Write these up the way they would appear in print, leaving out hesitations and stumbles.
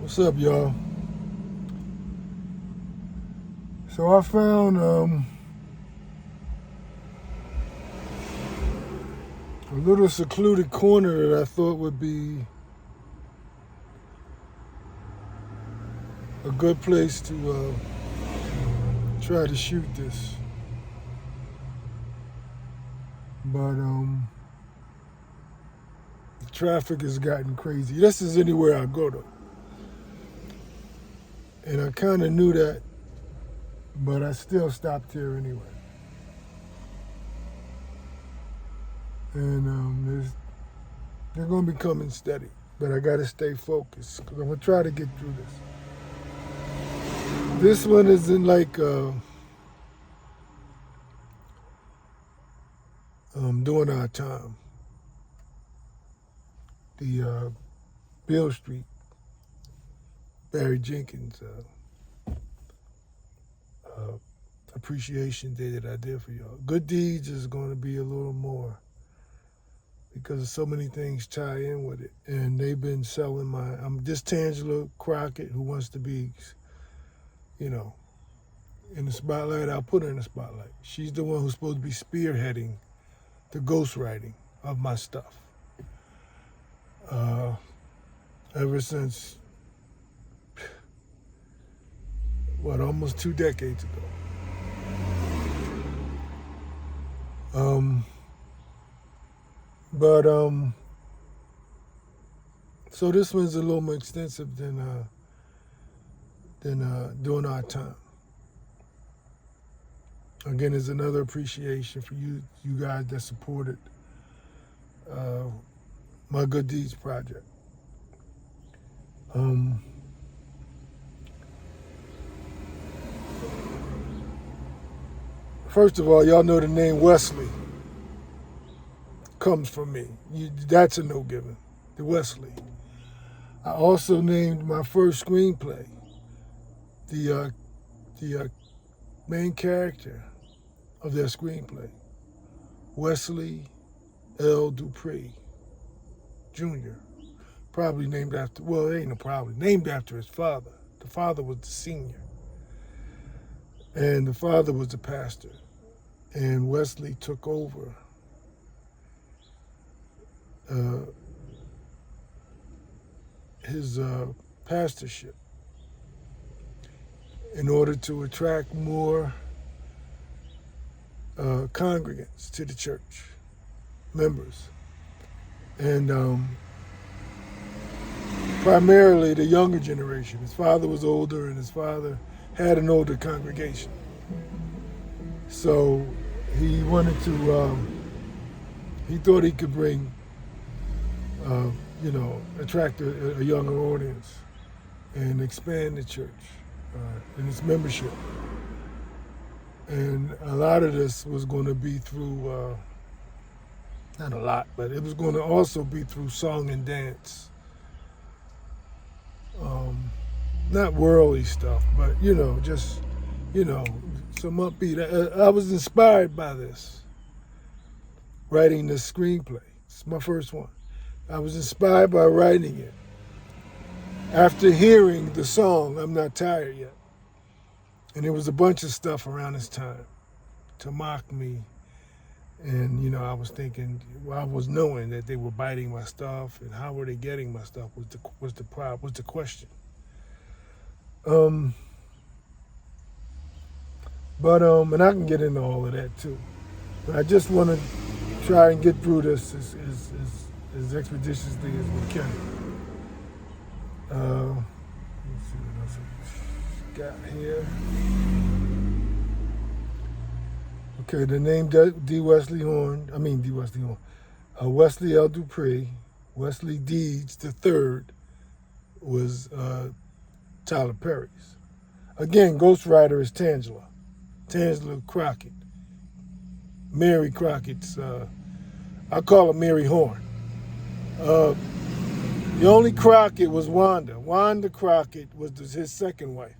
What's up, y'all? So I found a little secluded corner that I thought would be a good place to try to shoot this. But the traffic has gotten crazy. This is anywhere I go though. And I kind of knew that, but I still stopped here anyway. And they're going to be coming steady, but I got to stay focused because I'm going to try to get through this. This one is in like during our time. The Beale Street, Barry Jenkins appreciation day that I did for y'all. Good Deeds is going to be a little more because so many things tie in with it. And they've been selling this Tangela Crockett, who wants to be, in the spotlight. I'll put her in the spotlight. She's the one who's supposed to be spearheading the ghostwriting of my stuff. Ever since, almost 2 decades ago. So this one's a little more extensive than during our time. Again, there's another appreciation for you guys that supported my Good Deeds project. First of all, y'all know the name Wesley comes from me. That's a no-given, the Wesley. I also named my first screenplay the main character of their screenplay, Wesley L. Dupree Jr. Probably named after, named after his father. The father was the senior. And the father was the pastor. And Wesley took over his pastorship in order to attract more congregants to the church, members. And primarily the younger generation. His father was older and his father had an older congregation. So he wanted to, he thought he could bring, attract a younger audience and expand the church and its membership. And a lot of this was going to be through, not a lot, but it was going to also be through song and dance. Not worldly stuff, but, just, some upbeat. I was inspired by this, writing this screenplay. It's my first one. I was inspired by writing it after hearing the song, I'm Not Tired Yet. And there was a bunch of stuff around this time to mock me. And, I was thinking, I was knowing that they were biting my stuff, and how were they getting my stuff was the question. And I can get into all of that too. But I just want to try and get through this as expeditiously as we can. Let's see what else I got here. Okay, the name Wesley Horn. Wesley L. Dupree, Wesley Deeds III was Tyler Perry's. Again, ghostwriter is Tangela Crockett. Mary Crockett's, I call her Mary Horn. The only Crockett was Wanda. Wanda Crockett was his second wife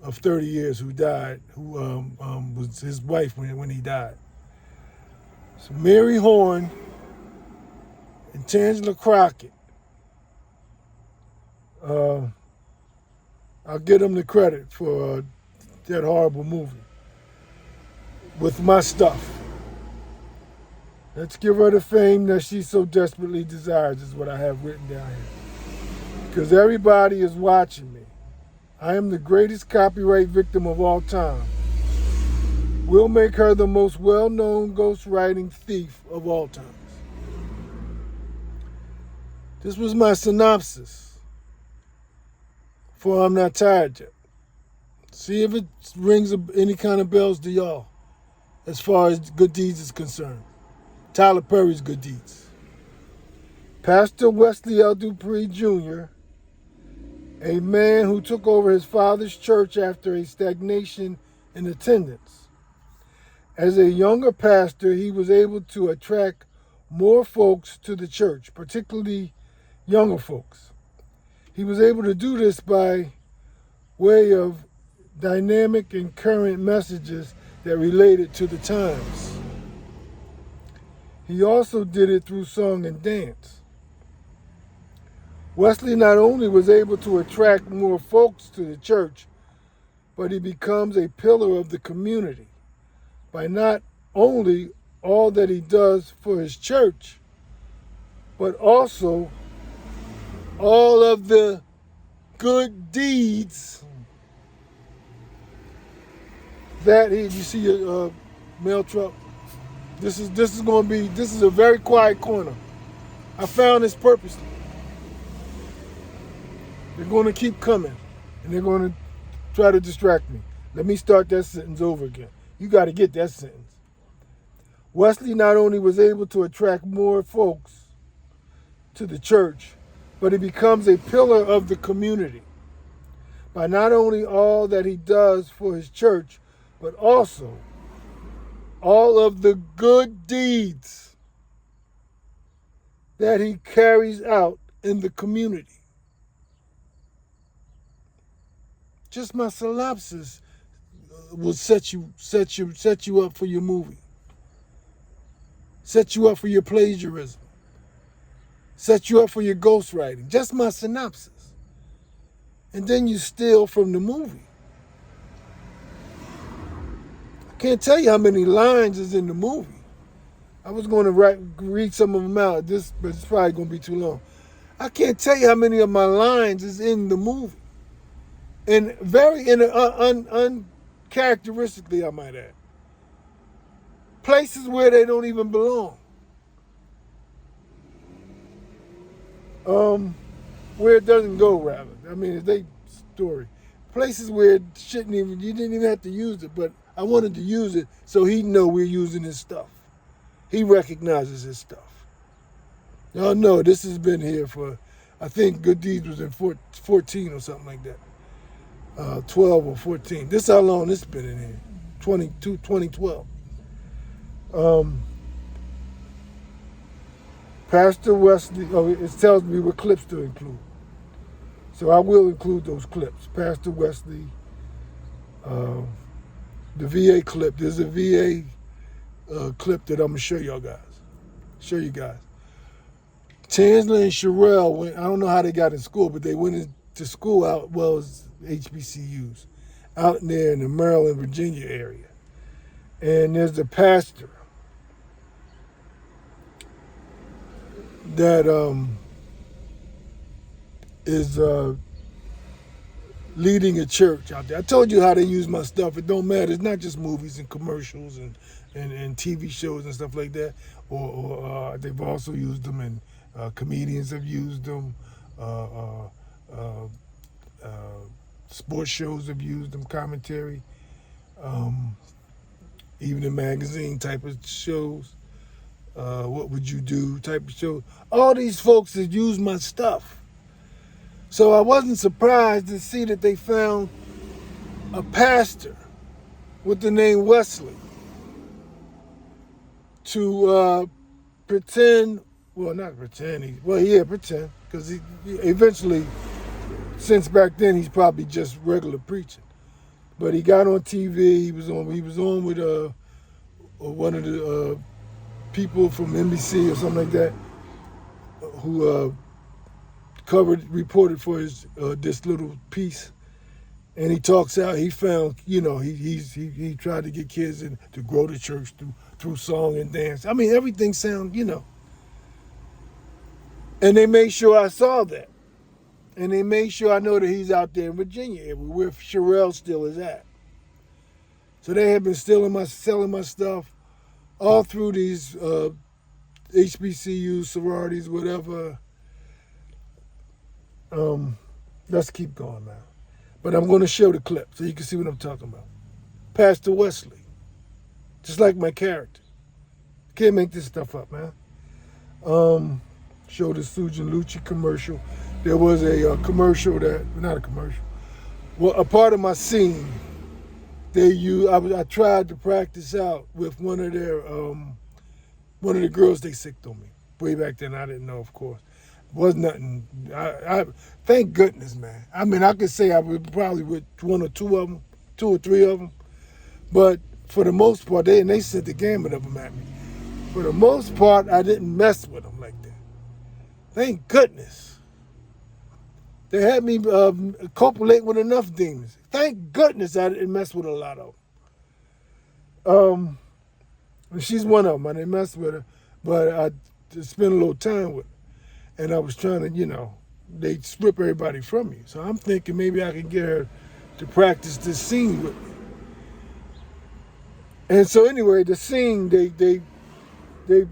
of 30 years who died, who was his wife when he died. So Mary Horn and Tangela Crockett Uh, I'll give them the credit for that horrible movie with my stuff. Let's give her the fame that she so desperately desires, is what I have written down here. Because everybody is watching me. I am the greatest copyright victim of all time. We'll make her the most well-known ghostwriting thief of all times. This was my synopsis for I'm Not Tired Yet. See if it rings any kind of bells to y'all as far as Good Deeds is concerned. Tyler Perry's Good Deeds. Pastor Wesley L. Dupree Jr., a man who took over his father's church after a stagnation in attendance. As a younger pastor, he was able to attract more folks to the church, particularly younger folks. He was able to do this by way of dynamic and current messages that related to the times. He also did it through song and dance. Wesley not only was able to attract more folks to the church, but he becomes a pillar of the community by not only all that he does for his church, but also all of the good deeds that you see a mail truck. This is a very quiet corner. I found this purposely. They're going to keep coming, and they're going to try to distract me. Let me start that sentence over again. You got to get that sentence. Wesley not only was able to attract more folks to the church, but he becomes a pillar of the community by not only all that he does for his church, but also all of the good deeds that he carries out in the community. Just my synopsis will set you up for your movie. Set you up for your plagiarism. Set you up for your ghostwriting. Just my synopsis. And then you steal from the movie. I can't tell you how many lines is in the movie. I was going to read some of them out, but it's probably going to be too long. I can't tell you how many of my lines is in the movie. And uncharacteristically, I might add. Places where they don't even belong. Where it doesn't go, rather. I mean, it's their story. Places where it shouldn't even, you didn't even have to use it, but I wanted to use it so he'd know we're using his stuff. He recognizes his stuff. Y'all know this has been here for, I think Good Deeds was in 14 or something like that. 12 or 14. This is how long this has been in here. 2012. Pastor Wesley, it tells me what clips to include. So I will include those clips. Pastor Wesley, the VA clip. There's a VA clip that I'm going to show you guys. Tansler and Sherelle I don't know how they got in school, but they went into school out, well, as HBCUs, out there in the Maryland, Virginia area. And there's the pastor that is leading a church out there. I told you how they use my stuff. It don't matter. It's not just movies and commercials and TV shows and stuff like that. Or they've also used them, and comedians have used them. Sports shows have used them, commentary. Even in magazine type of shows. What Would You Do type of show. All these folks have used my stuff. So I wasn't surprised to see that they found a pastor with the name Wesley to pretend, well, not pretend, pretend, because he eventually, since back then, he's probably just regular preaching. But he got on TV. He was on with one of the people from NBC or something like that, who reported for his this little piece, and he talks out. He found, he tried to get kids to grow the church through song and dance. I mean, everything sound, And they made sure I saw that, and they made sure I know that he's out there in Virginia, where Sherelle still is at. So they have been selling my stuff all through these HBCUs, sororities, whatever. Let's keep going now. But I'm going to show the clip so you can see what I'm talking about. Pastor Wesley, just like my character. Can't make this stuff up, man. Show the Susan Lucci commercial. There was a commercial not a commercial. Well, a part of my scene, I tried to practice out with one of the girls they sicked on me. Way back then, I didn't know, of course. Was nothing. I thank goodness, man. I mean, I could say I would probably with one or two or three of them, but for the most part, they sent the gamut of them at me. For the most part, I didn't mess with them like that. Thank goodness. They had me copulate with enough demons. Thank goodness I didn't mess with a lot of them. And she's one of them. I didn't mess with her, but I spent a little time with her. And I was trying to, they strip everybody from me. So I'm thinking maybe I could get her to practice this scene with me. And so anyway, the scene they did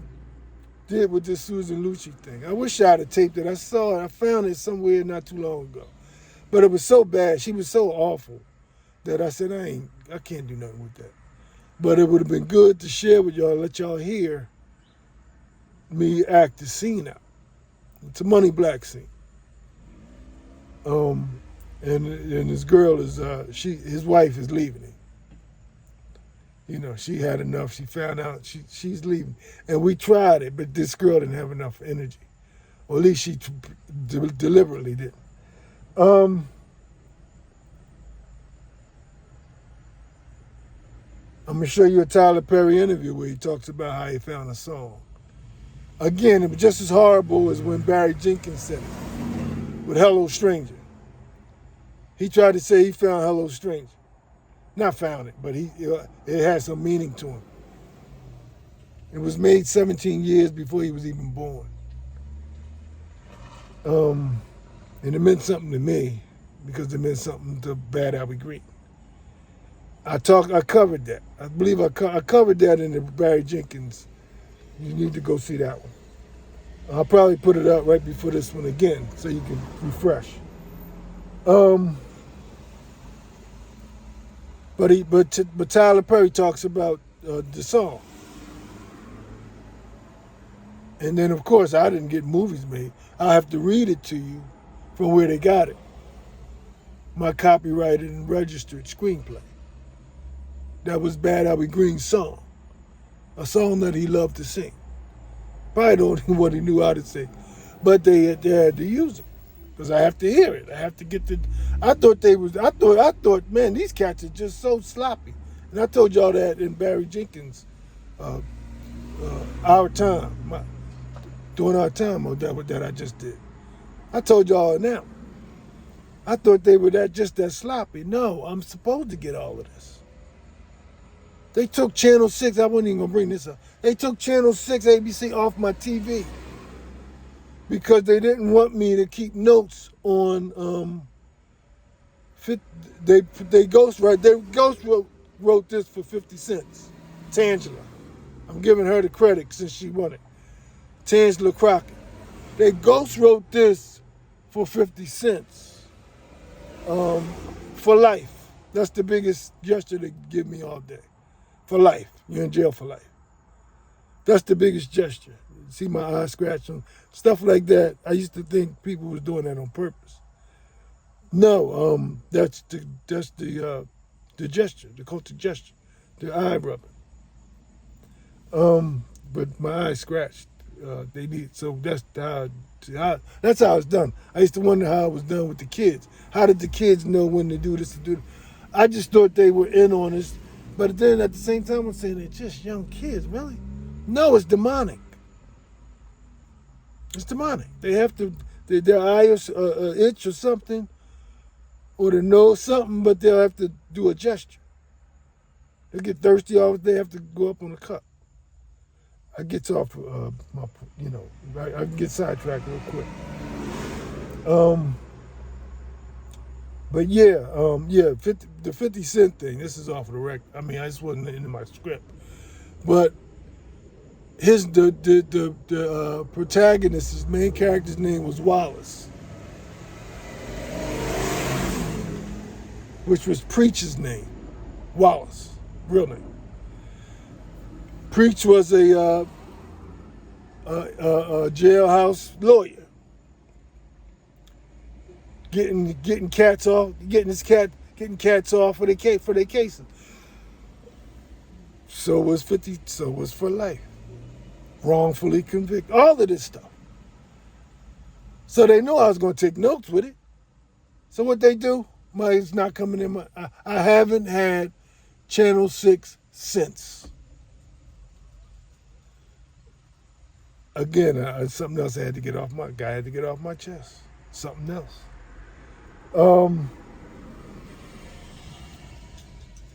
with this Susan Lucci thing. I wish I had taped it. I saw it. I found it somewhere not too long ago. But it was so bad. She was so awful that I said, I can't do nothing with that. But it would have been good to share with y'all, let y'all hear me act the scene out. It's a Money Black scene. And this girl is, his wife is leaving him. She had enough. She found out she's leaving. And we tried it, but this girl didn't have enough energy. Or at least she deliberately didn't. I'm going to show you a Tyler Perry interview where he talks about how he found a song. Again, it was just as horrible as when Barry Jenkins said it with Hello Stranger. He tried to say he found Hello Stranger. Not found it, but it had some meaning to him. It was made 17 years before he was even born. And it meant something to me because it meant something to Bad Albie Green. I covered that. I believe I covered that in the Barry Jenkins. You need to go see that one. I'll probably put it up right before this one again so you can refresh. But Tyler Perry talks about the song. And then, of course, I didn't get movies made. I have to read it to you from where they got it. My copyrighted and registered screenplay. That was Bad Albie Green's song. A song that he loved to sing. Probably the only one he knew how to sing. But they had to use it. Because I have to hear it. I have to get the... I thought, man, these cats are just so sloppy. And I told y'all that in Barry Jenkins, Our Time, during Our Time, that I just did. I told y'all now. I thought they were just that sloppy. No, I'm supposed to get all of this. They took Channel 6, I wasn't even going to bring this up. They took Channel 6 ABC off my TV because they didn't want me to keep notes on, they ghost wrote this for 50 cents. Tangela. I'm giving her the credit since she won it. Tangela Crockett. They ghost wrote this for 50 cents for life. That's the biggest gesture they give me all day. For life. You're in jail for life. That's the biggest gesture. See my eyes scratching, stuff like that. I used to think people was doing that on purpose. No, that's the gesture, the culture gesture, the eye rubbing. But my eyes scratched. That's how it's done. I used to wonder how it was done with the kids. How did the kids know when to do this and do that? I just thought they were in on this. But then at the same time, I'm saying they're just young kids, really? No, it's demonic. It's demonic. They have to their eye itch or something, or they know something, but they'll have to do a gesture. They get thirsty off, they have to go up on a cup. I get off my, I can get sidetracked real quick. But yeah, the 50 Cent thing, this is off the record. I mean, I just wasn't in my script. But the protagonist, his main character's name was Wallace, which was Preach's name. Wallace, real name. Preach was a jailhouse lawyer, getting cats off, getting cats off for their cases. So was 50. So was for life, wrongfully convicted. All of this stuff. So they knew I was going to take notes with it. So what they do? It's not coming in my. I haven't had Channel 6 since. Again, something else I had to get off my chest. Something else.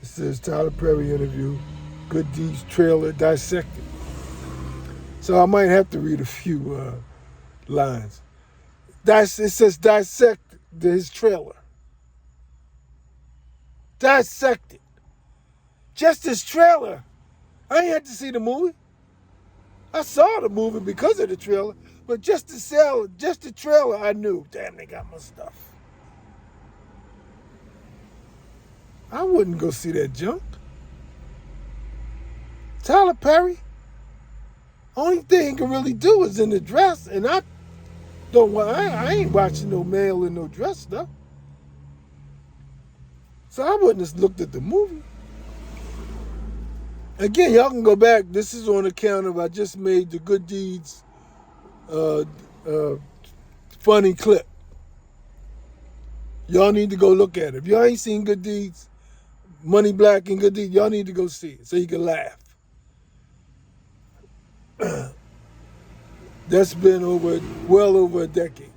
It says Tyler Perry interview, Good Deeds trailer dissected. So I might have to read a few lines. It says dissect his trailer. Dissected. Just his trailer. I ain't had to see the movie. I saw the movie because of the trailer, but just the trailer, I knew, damn, they got my stuff. I wouldn't go see that junk. Tyler Perry, only thing he can really do is in the dress, and I ain't watching no male in no dress stuff. So I wouldn't have looked at the movie. Again, y'all can go back. This is on account of I just made the Good Deeds funny clip. Y'all need to go look at it. If y'all ain't seen Good Deeds, Money Black and Good Deeds, y'all need to go see it so you can laugh. That's been well over a decade.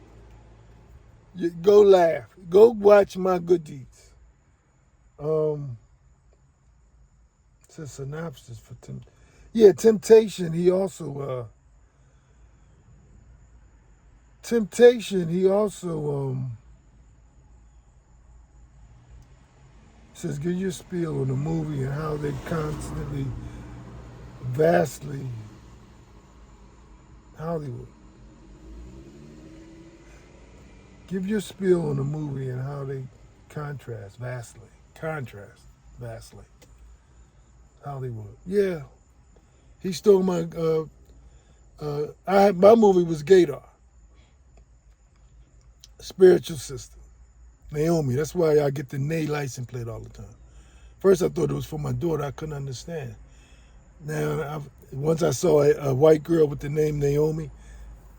You go laugh. Go watch my Good Deeds. It's a synopsis for Temptation. He also says, give your spiel on the movie and how they constantly, vastly, Hollywood. Give your spiel on the movie and how they contrast vastly. Hollywood. Yeah. He stole my my movie was Gator. Spiritual sister. Naomi. That's why I get the Nay license plate all the time. First I thought it was for my daughter. I couldn't understand. Now, once I saw a white girl with the name Naomi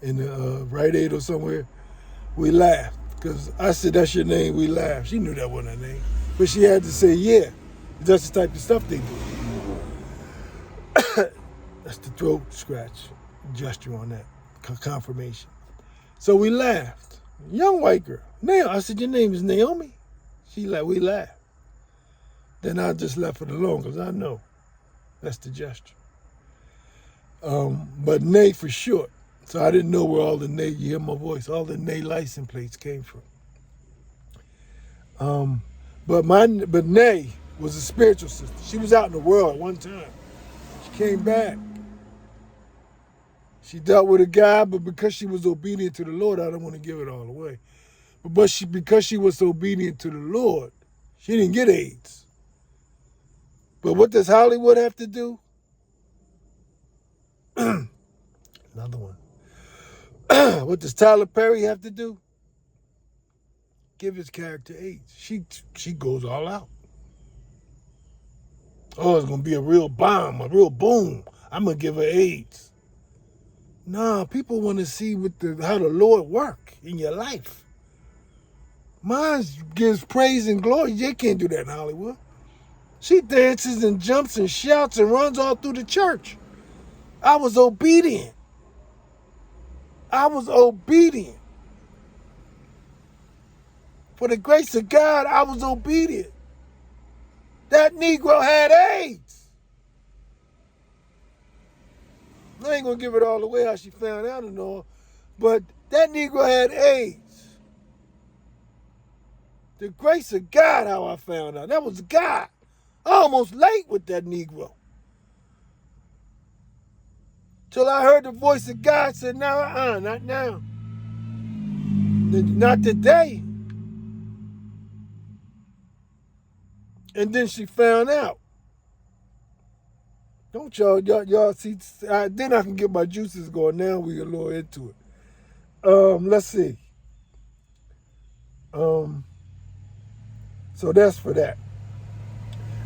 in the Rite Aid or somewhere, we laughed. Because I said, that's your name, we laughed. She knew that wasn't her name. But she had to say, yeah. That's the type of stuff they do. That's the throat scratch gesture on that. Confirmation. So we laughed. Young white girl. Now, I said, your name is Naomi? We laughed. Then I just left it alone because I know that's the gesture. But Nay for short. So I didn't know where all the Nay, you hear my voice, all the Nay license plates came from. But Nay was a spiritual sister. She was out in the world at one time. She came back. She dealt with a guy, but because she was obedient to the Lord, I don't want to give it all away. But because she was obedient to the Lord, she didn't get AIDS. But what does Hollywood have to do? Another one. What does Tyler Perry have to do? Give his character AIDS. She goes all out. Oh, it's going to be a real bomb, a real boom. I'm going to give her AIDS. Nah, people want to see how the Lord work in your life. Mine gives praise and glory. You can't do that in Hollywood. She dances and jumps and shouts and runs all through the church. I was obedient. For the grace of God, I was obedient. That Negro had AIDS. I ain't going to give it all away how she found out and all, but that Negro had AIDS. The grace of God, how I found out. That was God. I almost late with that Negro. Till I heard the voice of God say, no, not now. Not today. And then she found out. Don't y'all see? Then I can get my juices going. Now we a little into it. Let's see. So that's for that.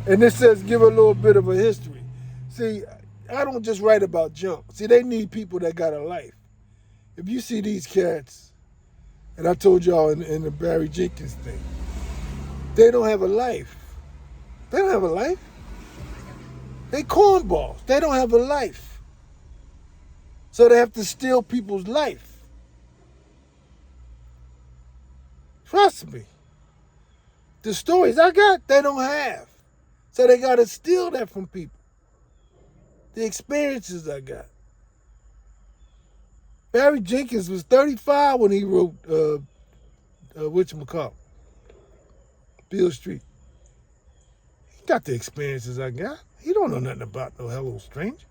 And it says give a little bit of a history. See, I don't just write about junk. See, they need people that got a life. If you see these cats, and I told y'all in the Barry Jenkins thing, they don't have a life. They don't have a life. They cornballs. They don't have a life. So they have to steal people's life. Trust me. The stories I got, they don't have. So they got to steal that from people. The experiences I got. Barry Jenkins was 35 when he wrote whatchamacallit, Beale Street. He got the experiences I got. He don't know nothing about no Hello Stranger.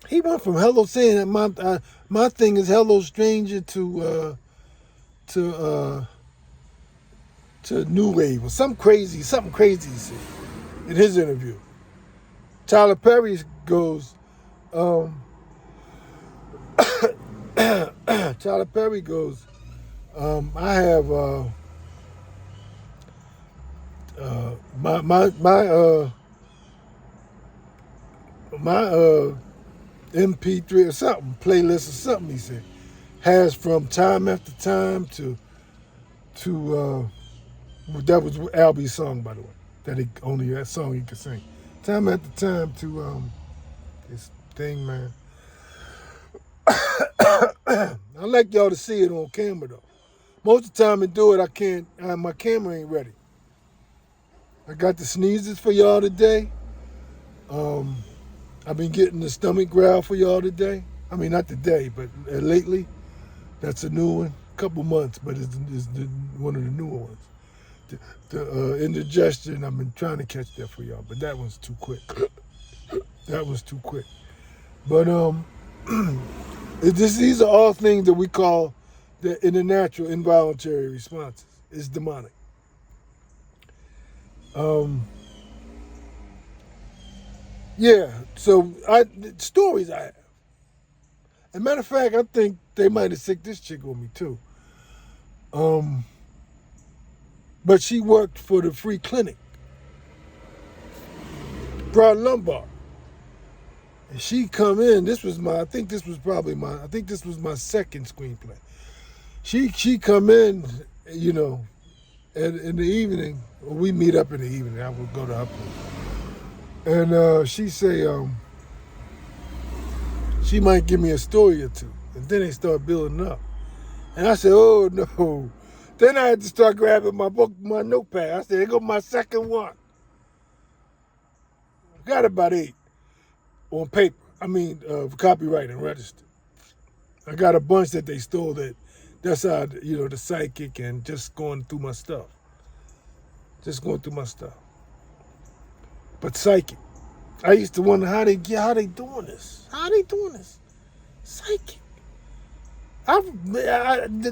He went from Hello saying that my thing is Hello Stranger to New Wave or something crazy he said in his interview. Tyler Perry goes, Tyler Perry goes, I have my MP3 or something, playlist or something, he said, has from time after time to that was Albie's song, by the way, that song he could sing. Time after time to this thing, man. I like y'all to see it on camera though. Most of the time I do it, I can't. My camera ain't ready. I got the sneezes for y'all today. I've been getting the stomach growl for y'all today. I mean, not today, but lately. That's a new one. Couple months, but it's one of the newer ones. The indigestion, I've been trying to catch that for y'all, but that one's too quick. That was too quick. But these are all things that we call in the natural involuntary responses. It's demonic. Yeah, so stories I have. As a matter of fact, I think they might have sicked this chick on me too. But she worked for the free clinic, Broad Lombard. And she come in, I think this was my second screenplay. She come in, you know, in the evening, we meet up in the evening, I would go to her place. And she say, she might give me a story or two. And then they start building up. And I said, oh no. Then I had to start grabbing my book, my notepad. I said, here go my second one. I got about 8 on paper. I mean, copyright and registered. I got a bunch that they stole that's how, you know, the psychic and just going through my stuff. But psychic. I used to wonder how they doing this. Psychic.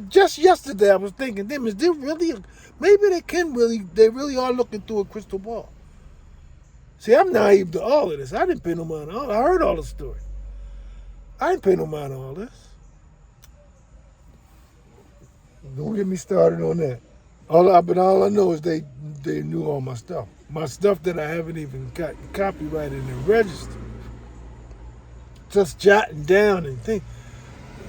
Just yesterday I was thinking, damn, is there really maybe they really are looking through a crystal ball. See, I'm naive to all of this. I didn't pay no mind to all. I heard all the story. I didn't pay no mind to all this. Don't get me started on that. But all I know is they knew all my stuff. My stuff that I haven't even got copyrighted and registered. Just jotting down and think.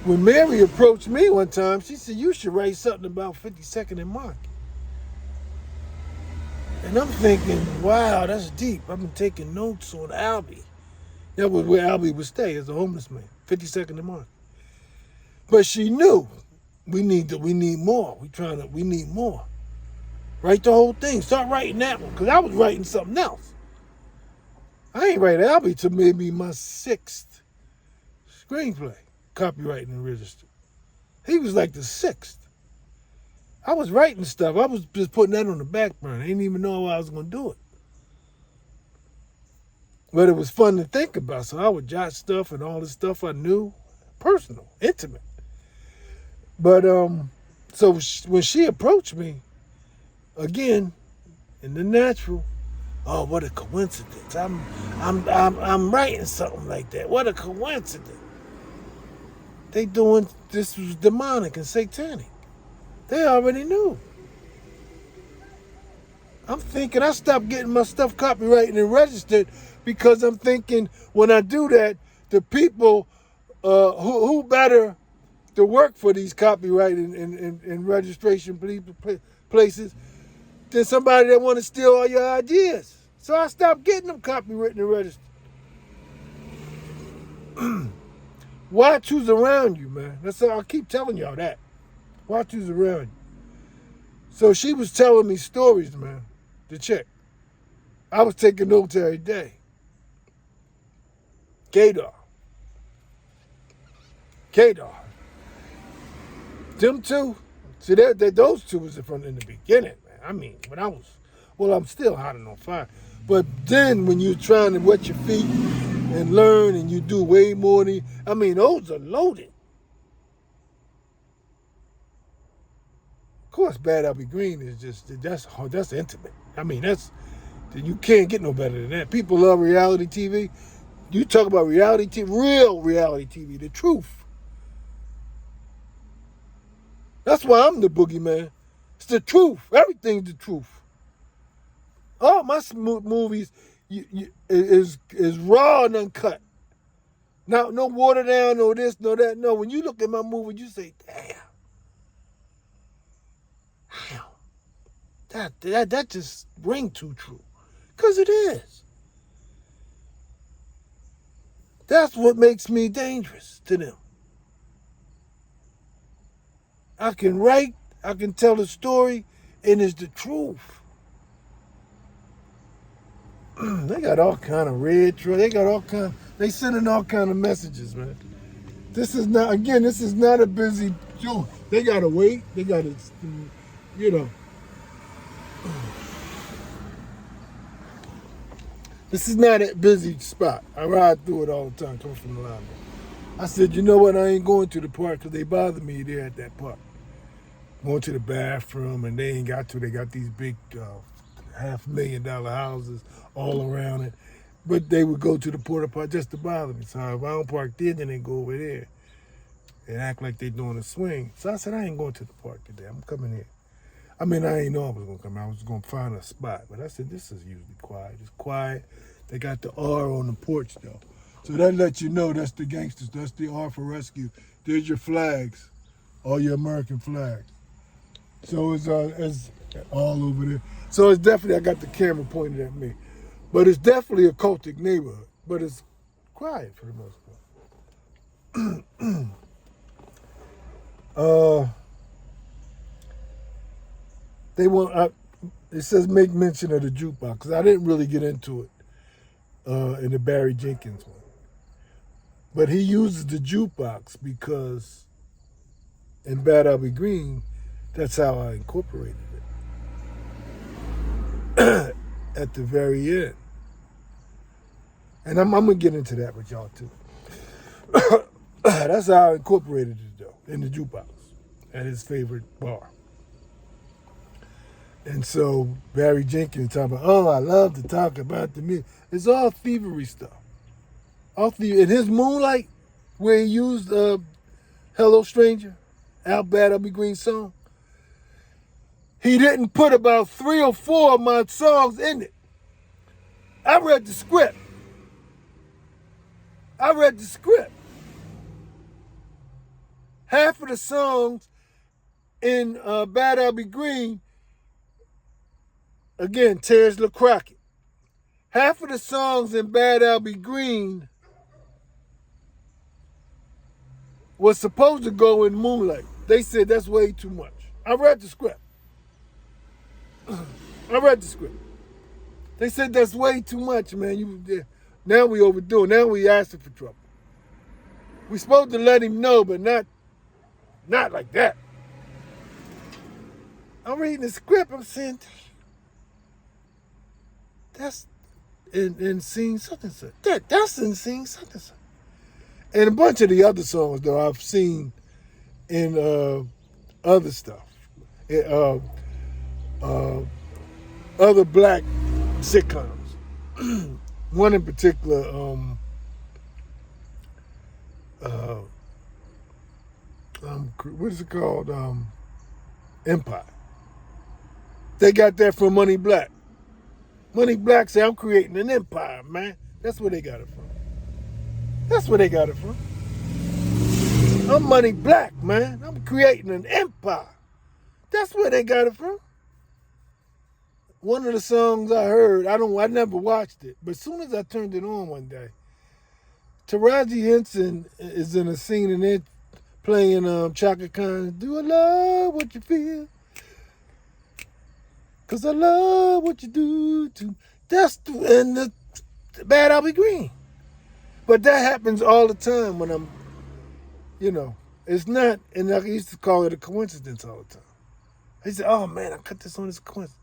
When Mary approached me one time, she said, you should write something about 52nd and Market. And I'm thinking, wow, that's deep. I've been taking notes on Albie. That was where Albie would stay as a homeless man, 52nd and Market. But she knew We need more. We need more. Write the whole thing. Start writing that one. Because I was writing something else. I ain't write Albie till maybe my 6th screenplay. Copyrighted and registered. He was like the 6th. I was writing stuff. I was just putting that on the back burner. I didn't even know how I was going to do it. But it was fun to think about. So I would jot stuff and all this stuff I knew. Personal. Intimate. But so when she approached me, again, in the natural, oh, what a coincidence! I'm writing something like that. What a coincidence! They doing this was demonic and satanic. They already knew. I'm thinking I stopped getting my stuff copyrighted and registered because I'm thinking when I do that, the people who better to work for these copyright and registration places than somebody that want to steal all your ideas. So I stopped getting them copywritten and registered. Watch who's around you, man. That's all. I keep telling y'all that. Watch who's around you. So she was telling me stories, man. The chick. I was taking notes every day. Kadar. Them two. See, those two was in the beginning, man. I mean, when I was, I'm still hot and on fire. But then when you're trying to wet your feet and learn and you do way more than, those are loaded. Of course, Bad Albie Green is just, that's intimate. You can't get no better than that. People love reality TV. You talk about reality TV, real reality TV, the truth. That's why I'm the boogeyman. It's the truth. Everything's the truth. All my movies is raw and uncut. Now, no water down, no this, no that. No, when you look at my movie, you say, damn. That just ring too true. Because it is. That's what makes me dangerous to them. I can write, I can tell a story, and it's the truth. They got all kind of red, they sending all kind of messages, man. This is not a busy joint. They got to wait. They got to, This is not a busy spot. I ride through it all the time, coming from the line. I said, you know what? I ain't going to the park because they bother me there at that park. Going to the bathroom, and they ain't got to. They got these big $500,000 houses all around it. But they would go to the porta potty just to bother me. So if I don't park there, then they go over there and act like they doing a swing. So I said, I ain't going to the park today. I'm coming here. I ain't know I was going to come. I was going to find a spot. But I said, this is usually quiet. It's quiet. They got the R on the porch, though. So that lets you know that's the gangsters. That's the R for rescue. There's your flags, all your American flags. So it's all over there. So it's definitely, I got the camera pointed at me. But it's definitely a cultic neighborhood. But it's quiet for the most part. It says make mention of the jukebox, because I didn't really get into it in the Barry Jenkins one. But he uses the jukebox because in Bad Albie Green, that's how I incorporated it at the very end. And I'm going to get into that with y'all too. That's how I incorporated it though, in the jukebox at his favorite bar. And so Barry Jenkins talking about, I love to talk about the music. It's all thievery stuff. In his Moonlight, where he used Hello Stranger, Bad Albie Green song, he didn't put about 3 or 4 of my songs in it. I read the script. Half of the songs in Bad Albie Green, again, Terrence LaCrockett. Half of the songs in Bad Albie Green was supposed to go in Moonlight. They said that's way too much. I read the script. I read the script. They said that's way too much, man. Now we overdo it. Now we asking for trouble. We supposed to let him know, but not like that. I'm reading the script. I'm saying that's in scene something. That's in scene something. And a bunch of the other songs though I've seen in other stuff, other black sitcoms. One in particular, what is it called? Empire. They got that from Money Black. Money Black say, I'm creating an empire, man. That's where they got it from. That's where they got it from. I'm Money Black, man. I'm creating an empire. That's where they got it from. One of the songs I heard, I never watched it, but as soon as I turned it on one day, Taraji Henson is in a scene and they're playing Chaka Khan's Do I Love What You Feel? 'Cause I love what you do to and the bad I'll be green. But that happens all the time when I'm, it's not, and I used to call it a coincidence all the time. I said, oh man, I cut this on as a coincidence.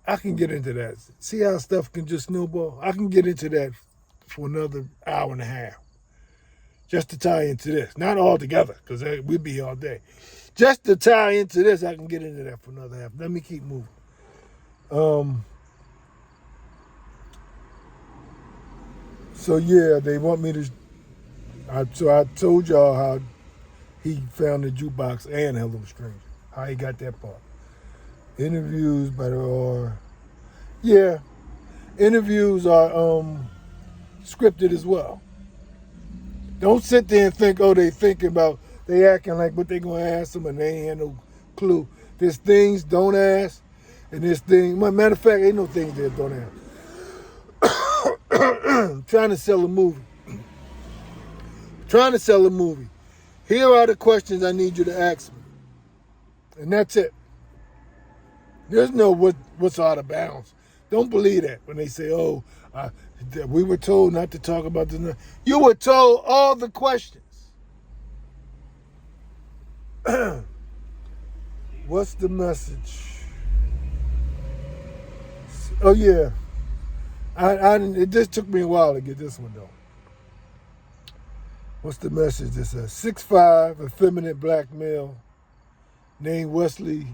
I can get into that. See how stuff can just snowball? I can get into that for another hour and a half. Just to tie into this. Not all together, because we'd be here all day. Just to tie into this, I can get into that for another half. Let me keep moving. So yeah, they want me to. So I told y'all how he found the jukebox and Hello Stranger. How he got that part. Interviews interviews are scripted as well. Don't sit there and think, they thinking about, they acting like what they gonna ask them and they ain't had no clue. There's things don't ask, and there's things, matter of fact, ain't no things that don't ask. Trying to sell a movie. Here are the questions I need you to ask me. And that's it. There's no what's out of bounds. Don't believe that when they say, we were told not to talk about this. You were told all the questions. What's the message? Oh, yeah. It just took me a while to get this one, though. What's the message? It's a 6'5", effeminate black male named Wesley,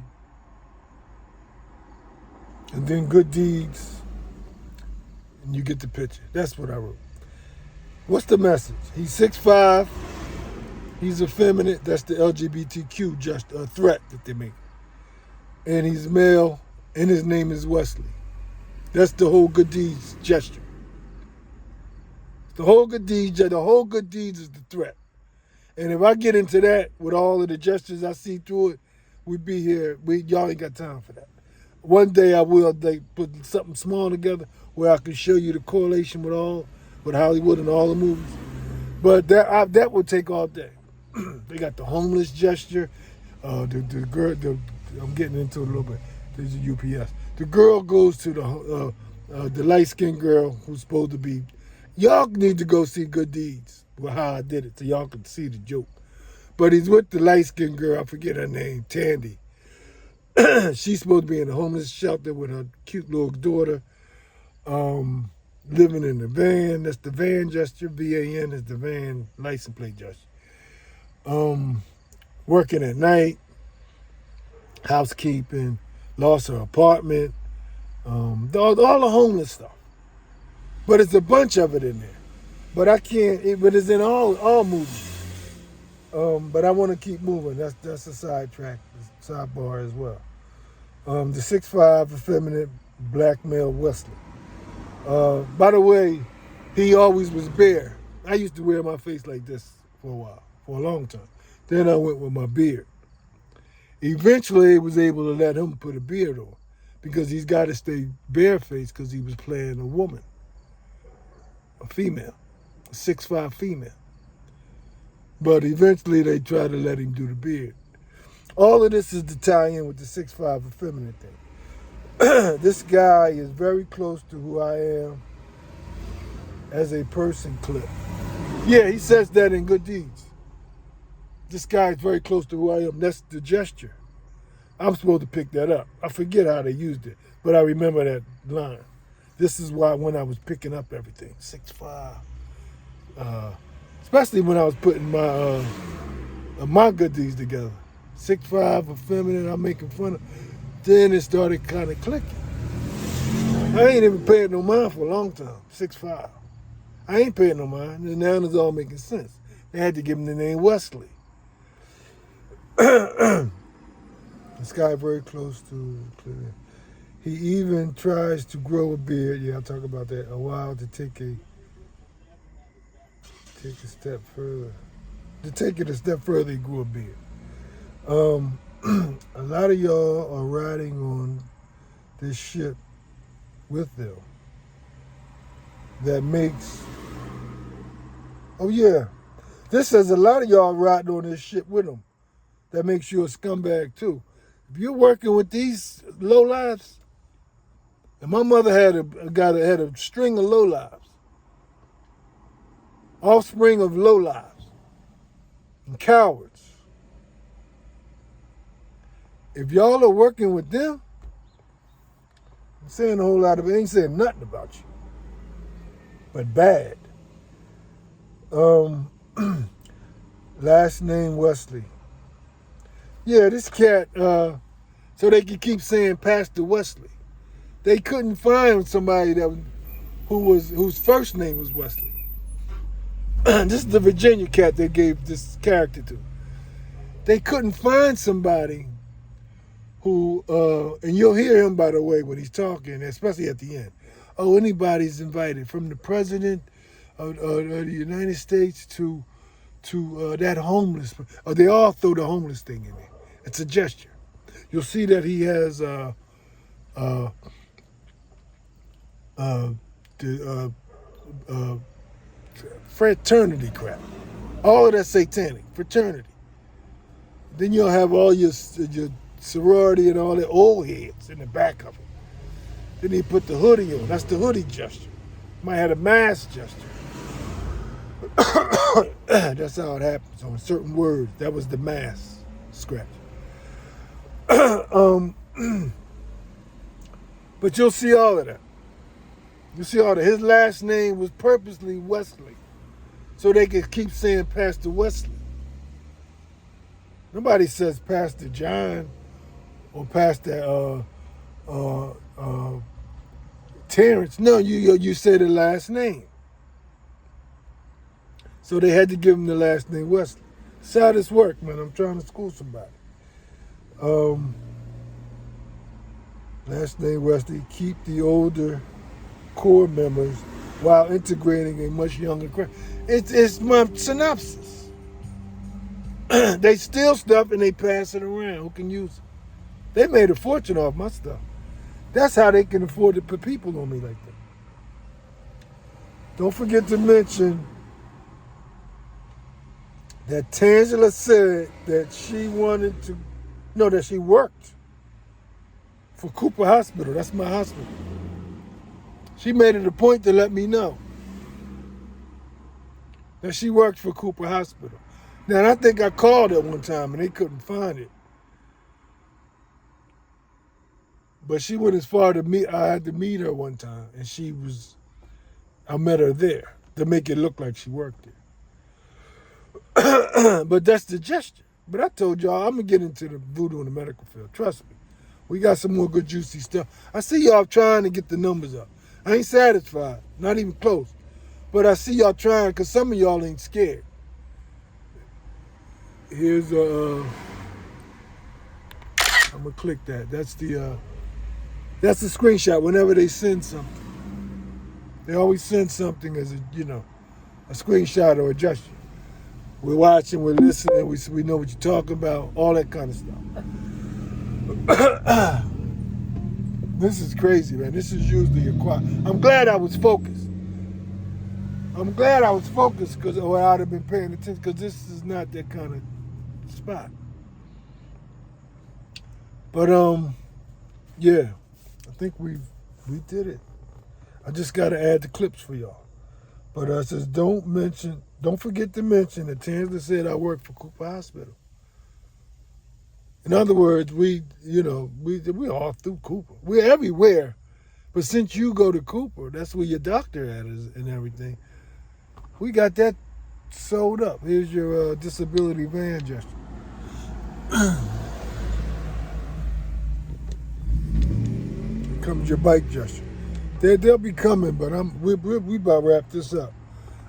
and then good deeds, and you get the picture. That's what I wrote. What's the message? He's 6'5", he's effeminate, that's the LGBTQ just a threat that they make. And he's male, and his name is Wesley. That's the whole good deeds gesture. The whole good deeds is the threat. And if I get into that with all of the gestures I see through it, we'd be here. Y'all ain't got time for that. One day I will put something small together where I can show you the correlation with Hollywood and all the movies. But that would take all day. They got the homeless gesture. The girl, I'm getting into it a little bit. There's a UPS. The girl goes to the light-skinned girl who's supposed to be. Y'all need to go see Good Deeds. Well, how I did it, so y'all can see the joke. But he's with the light-skinned girl. I forget her name, Tandy. She's supposed to be in a homeless shelter with her cute little daughter, living in the van. That's the van gesture. VAN is the van license plate gesture. Working at night, housekeeping, lost her apartment, all the homeless stuff. But it's a bunch of it in there. But I can't. But it's in all movies. But I want to keep moving. That's a sidetrack, sidebar as well. The 6'5", effeminate black male Wesley. By the way, he always was bare. I used to wear my face like this for a while, for a long time. Then I went with my beard. Eventually, I was able to let him put a beard on because he's got to stay barefaced because he was playing a woman, a female, a 6'5" female. But eventually they tried to let him do the beard. All of this is to tie in with the 6'5" effeminate thing. This guy is very close to who I am as a person clip. Yeah, he says that in Good Deeds. This guy is very close to who I am. That's the gesture. I'm supposed to pick that up. I forget how they used it, but I remember that line. This is why when I was picking up everything, 6'5", especially when I was putting my Good Deeds together. 6'5", effeminate, I'm making fun of. Then it started kind of clicking. I ain't even paid no mind for a long time, 6'5". I ain't paying no mind, and now it's all making sense. They had to give him the name Wesley. This guy very close to he even tries to grow a beard. Yeah, I'll talk about that. A while to take a step further. To take it a step further, he grew a beard. A lot of y'all are riding on this shit with them. That makes, oh yeah, this says a lot of y'all riding on this shit with them. That makes you a scumbag too. If you're working with these lowlives, and my mother had a string of lowlives, offspring of lowlives and cowards. If y'all are working with them, I'm saying a whole lot of it. Ain't saying nothing about you, but bad. Last name Wesley. Yeah, this cat, so they could keep saying Pastor Wesley. They couldn't find somebody whose first name was Wesley. This is the Virginia cat they gave this character to. They couldn't find somebody who, and you'll hear him, by the way, when he's talking, especially at the end. Oh, anybody's invited, from the president of the United States to that homeless. Oh, they all throw the homeless thing in there. It's a gesture. You'll see that he has fraternity crap. All of that satanic fraternity. Then you'll have all your sorority and all the old heads in the back of it. Then he put the hoodie on. That's the hoodie gesture. Might have a mask gesture. That's how it happens on certain words. That was the mask scratch. But you'll see all of that. You see all that. His last name was purposely Wesley, so they could keep saying Pastor Wesley. Nobody says Pastor John or Pastor Terrence. No, you say the last name. So they had to give him the last name Wesley. That's how this work, man. I'm trying to school somebody. Last name Wesley. Keep the older core members while integrating a much younger crowd. It's my synopsis. They steal stuff and they pass it around. Who can use it? They made a fortune off my stuff. That's how they can afford to put people on me like that. Don't forget to mention that Tangela said that she that she worked for Cooper Hospital. That's my hospital. She made it a point to let me know that she worked for Cooper Hospital. Now, I think I called at one time and they couldn't find it. But she went as far to meet, I had to meet her one time, and I met her there to make it look like she worked there. But that's the gesture. But I told y'all, I'm going to get into the voodoo in the medical field. Trust me. We got some more good juicy stuff. I see y'all trying to get the numbers up. I ain't satisfied, not even close. But I see y'all trying because some of y'all ain't scared. Here's I'm going to click that. That's the screenshot whenever they send something. They always send something as a screenshot or a gesture. We're watching, we're listening, we know what you're talking about, all that kind of stuff. This is crazy, man. This is usually a quiet. I'm glad I was focused. I'm glad I was focused or I'd have been paying attention because this is not that kind of spot. But yeah, I think we did it. I just got to add the clips for y'all. But it says don't forget to mention that Tansler said I work for Cooper Hospital. In other words, we all through Cooper. We're everywhere. But since you go to Cooper, that's where your doctor at is and everything. We got that sold up. Here's your disability van gesture. Here comes your bike gesture. They'll be coming, but we about to wrap this up.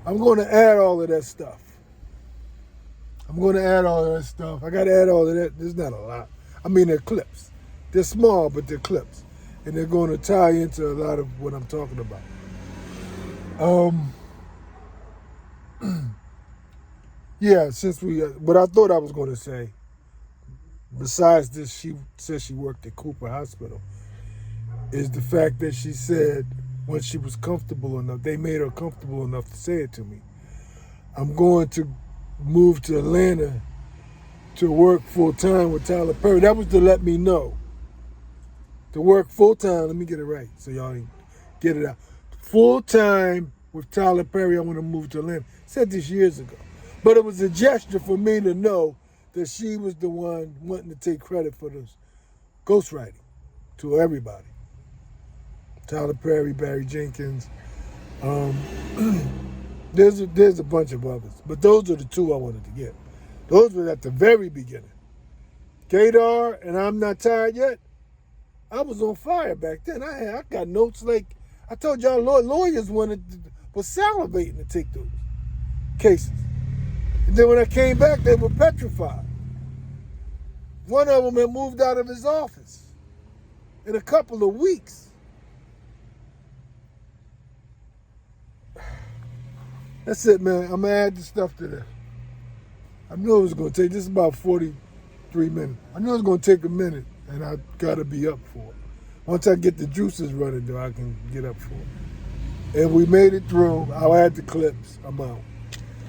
I'm going to add all of that stuff. I got to add all of that. There's not a lot. I mean, they're clips. They're small, but they're clips. And they're going to tie into a lot of what I'm talking about. Yeah, what I thought I was going to say, besides this, she said she worked at Cooper Hospital, is the fact that she said when she was comfortable enough, they made her comfortable enough to say it to me. I'm going to move to Atlanta to work full-time with Tyler Perry. That was to let me know. To work full-time, let me get it right so y'all get it out. Full-time with Tyler Perry, I want to move to Atlanta. I said this years ago. But it was a gesture for me to know that she was the one wanting to take credit for this ghostwriting to everybody. Tyler Perry, Barry Jenkins. There's a bunch of others. But those are the two I wanted to get. Those were at the very beginning. Gaydar and I'm Not Tired Yet. I was on fire back then. I got notes like, I told y'all lawyers was salivating to take those cases. And then when I came back, they were petrified. One of them had moved out of his office in a couple of weeks. That's it, man. I'm going to add the stuff to this. I knew it was going to take, this is about 43 minutes. I knew it was going to take a minute, and I got to be up for it. Once I get the juices running, though, I can get up for it. And we made it through. I'll add the clips. I'm out.